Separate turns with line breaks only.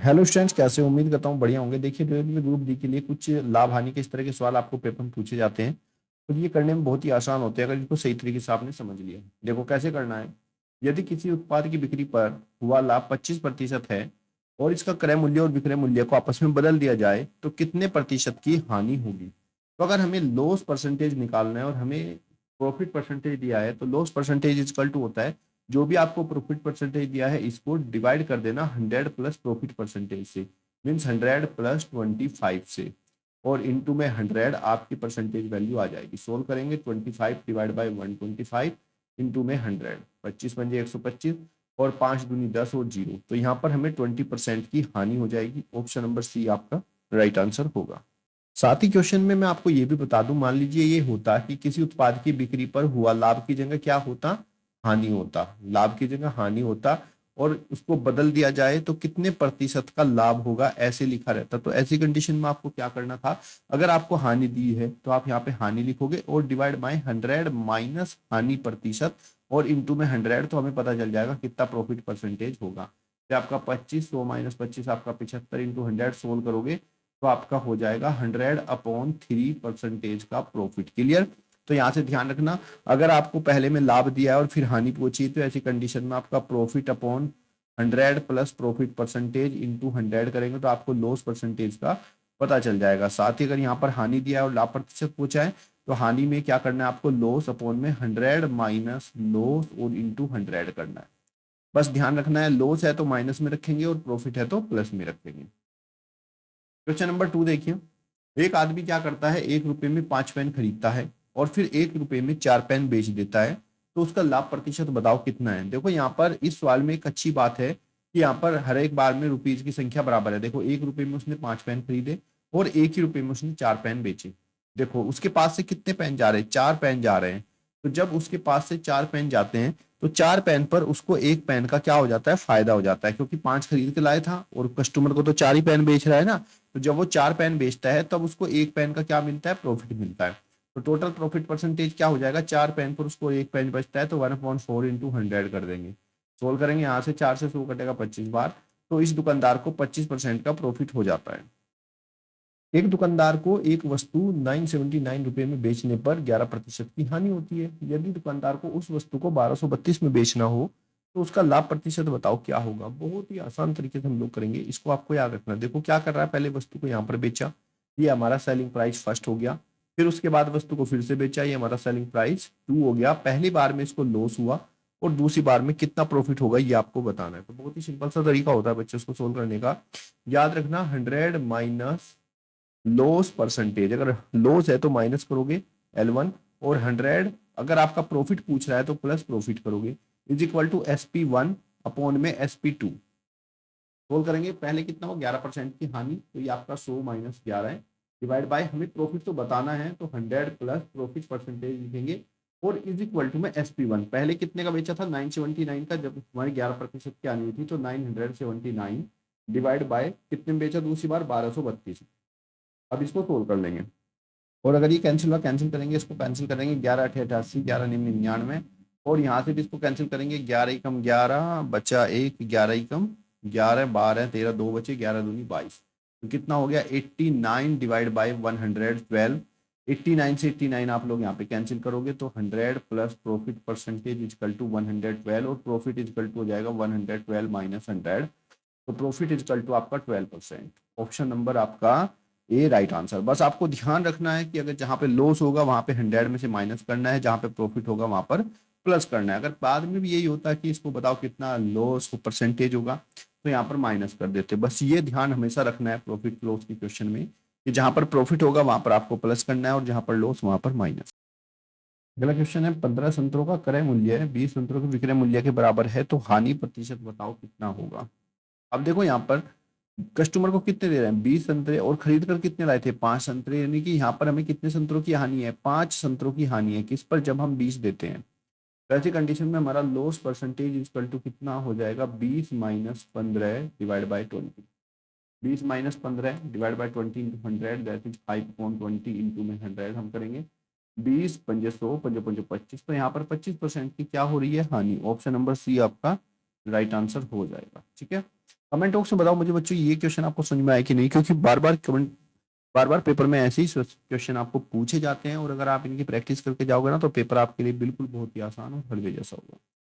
Hello students, कैसे हो? उम्मीद करता हूँ बढ़िया होंगे। देखिए, रेलवे ग्रुप डी के लिए कुछ लाभ हानि के इस तरह के सवाल आपको पेपर में पूछे जाते हैं। तो ये करने में बहुत ही आसान होते हैं अगर इनको सही तरीके से आपने समझ लिया। देखो कैसे करना है। यदि किसी उत्पाद की बिक्री पर हुआ लाभ 25% है और इसका क्रय मूल्य और विक्रय मूल्य को आपस में बदल दिया जाए तो कितने प्रतिशत की हानि होगी। तो अगर हमें लॉस परसेंटेज निकालना है और हमें प्रॉफिट परसेंटेज दिया है तो लॉस परसेंटेज इक्वल टू होता है जो भी आपको प्रॉफिट परसेंटेज दिया है इसको डिवाइड कर देना 100 प्लस प्रॉफिट परसेंटेज से, मीन्स 100 प्लस 25 से, और इनटू में 100 आपकी परसेंटेज वैल्यू आ जाएगी। सोल्व करेंगे 25 डिवाइड बाई 125 इंटू में 100, 25 और 5 दूनी 10 और 0, तो यहाँ पर हमें 20% की हानि हो जाएगी। ऑप्शन नंबर सी आपका राइट आंसर होगा। साथ ही क्वेश्चन में मैं आपको ये भी बता दूं, मान लीजिए ये होता कि किसी उत्पाद की बिक्री पर हुआ लाभ की जगह क्या होता, हानि होता। लाभ की जगह हानि होता और उसको बदल दिया जाए तो कितने प्रतिशत का लाभ होगा ऐसे लिखा रहता। तो ऐसी कंडीशन में आपको क्या करना था, अगर आपको हानि दी है तो आप यहाँ पे हानि लिखोगे और डिवाइड बाय 100 माइनस हानि प्रतिशत और इंटू में 100, तो हमें पता चल जाएगा कितना प्रॉफिट परसेंटेज होगा। तो आपका 25, 100 माइनस 25 आपका 75 इंटू 100 सोल्व करोगे तो आपका हो जाएगा 100/3% का प्रॉफिट। क्लियर? तो यहां से ध्यान रखना, अगर आपको पहले में लाभ दिया है और फिर हानि पूछी तो ऐसी कंडीशन में आपका profit upon 100 plus profit percentage into 100 करेंगे तो आपको लॉस परसेंटेज का पता चल जाएगा। साथ ही अगर यहाँ पर हानि दिया है और लाभ प्रतिशत पूछा है तो हानि में क्या करना है आपको, लॉस अपॉन में 100 माइनस लॉस और इंटू 100 करना है। बस ध्यान रखना है, लॉस है तो माइनस में रखेंगे और प्रॉफिट है तो प्लस में रखेंगे। क्वेश्चन नंबर 2 देखिए। एक आदमी क्या करता है, 1 रुपए में 5 पेन खरीदता है और फिर 1 रुपए में 4 पेन बेच देता है, तो उसका लाभ प्रतिशत बताओ कितना है। देखो यहाँ पर इस सवाल में एक अच्छी बात है कि यहाँ पर हर एक बार में रुपीज की संख्या बराबर है। देखो 1 रुपए में उसने 5 पेन खरीदे और 1 ही रुपए में उसने 4 पेन बेचे। देखो उसके पास से कितने पेन जा रहे हैं, 4 पेन जा रहे हैं। तो जब उसके पास से 4 पेन जाते हैं तो 4 पेन पर उसको 1 पेन का क्या हो जाता है, फायदा हो जाता है, क्योंकि 5 खरीद के लाया था और कस्टमर को तो 4 ही पेन बेच रहा है ना। तो जब वो 4 पेन बेचता है तब उसको 1 पेन का क्या मिलता है, प्रॉफिट मिलता है। तो टोटल प्रॉफिट परसेंटेज क्या हो जाएगा, 4 पेन पर उसको 1 पेन बचता है तो 1/4 इंटू 100 कर देंगे। सोल्व करेंगे, यहाँ से 4 से 100 कटेगा 25 बार, तो इस दुकानदार को 25% का प्रॉफिट हो जाता है। एक दुकानदार को एक वस्तु 979 रुपए में बेचने पर 11% की हानि होती है। यदि दुकानदार को उस वस्तु को 1232 में बेचना हो तो उसका लाभ प्रतिशत बताओ क्या होगा। बहुत ही आसान तरीके से हम लोग करेंगे, इसको आपको याद रखना। देखो क्या कर रहा है, पहले वस्तु को यहाँ पर बेचा, ये हमारा सेलिंग प्राइस फर्स्ट हो गया। फिर उसके बाद वस्तु को फिर से बेचा, ये हमारा सेलिंग प्राइस 2 हो गया। पहली बार में इसको लॉस हुआ और दूसरी बार में कितना प्रॉफिट होगा ये आपको बताना है। तो बहुत ही सिंपल सा तरीका होता है बच्चे उसको सोल्व करने का। याद रखना 100 माइनस लॉस परसेंटेज, अगर लॉस है तो माइनस करोगे L1, और 100 अगर आपका प्रॉफिट पूछ रहा है तो प्लस प्रॉफिट करोगे, is equal to SP1 upon में SP2। सोल्व करेंगे, पहले कितना हो 11% की हानि, तो ये आपका 100 माइनस 11 है, डिवाइड बाय हमें प्रॉफिट तो बताना है तो 100 प्लस प्रॉफिट परसेंटेज लिखेंगे और इज इक्वल टू में SP1। पहले कितने का बेचा था, 979 का, जब हमारी 11% की हानि हुई थी तो 979 डिवाइड बाय कितने में बेचा दूसरी बार, 1232। अब इसको सोल्व कर लेंगे और अगर ये कैंसिल हुआ, कैंसिल करेंगे, इसको कैंसिल करेंगे, 11 8 88, 11 9 99, और यहाँ से भी इसको कैंसिल करेंगे, 11 एकम 11 बचा 1, 11 एकम 11 12 13 2 बचे, 11 दूनी 22, तो कितना हो गया 89 डिवाइड बाई 112। 89 से 89 आप लोग यहाँ पे कैंसिल करोगे तो 100 plus profit percentage is equal to 112 और प्रॉफिट इजकल टू हो जाएगा 112 माइनस 100, तो प्रॉफिट इजकल टू आपका 12%। ऑप्शन नंबर आपका ए राइट आंसर। बस आपको ध्यान रखना है कि अगर जहां पे लॉस होगा वहां पे 100 में से माइनस करना है, जहां पे प्रॉफिट होगा वहां पर प्लस करना है। अगर बाद में भी यही होता है कि इसको बताओ कितना लॉस परसेंटेज होगा तो यहाँ पर माइनस कर देते। बस ये ध्यान हमेशा रखना है प्रॉफिट लॉस की क्वेश्चन में कि जहां पर प्रॉफिट होगा वहां पर आपको प्लस करना है और जहां पर लॉस वहां पर माइनस। अगला क्वेश्चन है, 15 संतरों का क्रय मूल्य है 20 संतरों के विक्रय मूल्य के बराबर है, तो हानि प्रतिशत बताओ कितना होगा। अब देखो यहाँ पर कस्टमर को कितने दे रहे हैं, 20 संतरे, और खरीद कर कितने लाए थे, 5 संतरे, यानी कि यहाँ पर हमें कितने संतरों की हानि है, 5 संतरों की हानि है किस पर, जब हम 20 देते हैं। तो ऐसी कंडीशन में हमारा लॉस परसेंटेज इक्वल टू कितना हो जाएगा, 20 minus 15 divide by 20। 20 minus 15 divide by 20 into 100, that is 5/20 into में 100 हम करेंगे। 20 पंजे 100, पंजे पंजे 25, तो यहाँ पर 25% की क्या हो रही है, हानि। ऑप्शन नंबर सी आपका राइट आंसर हो जाएगा। ठीक है, कमेंट बॉक्स में बताओ मुझे बच्चों ये क्वेश्चन आपको समझ में आया कि नहीं, क्योंकि बार बार पेपर में ऐसे ही क्वेश्चन आपको पूछे जाते हैं, और अगर आप इनकी प्रैक्टिस करके जाओगे ना तो पेपर आपके लिए बिल्कुल बहुत ही आसान और हलवे जैसा होगा।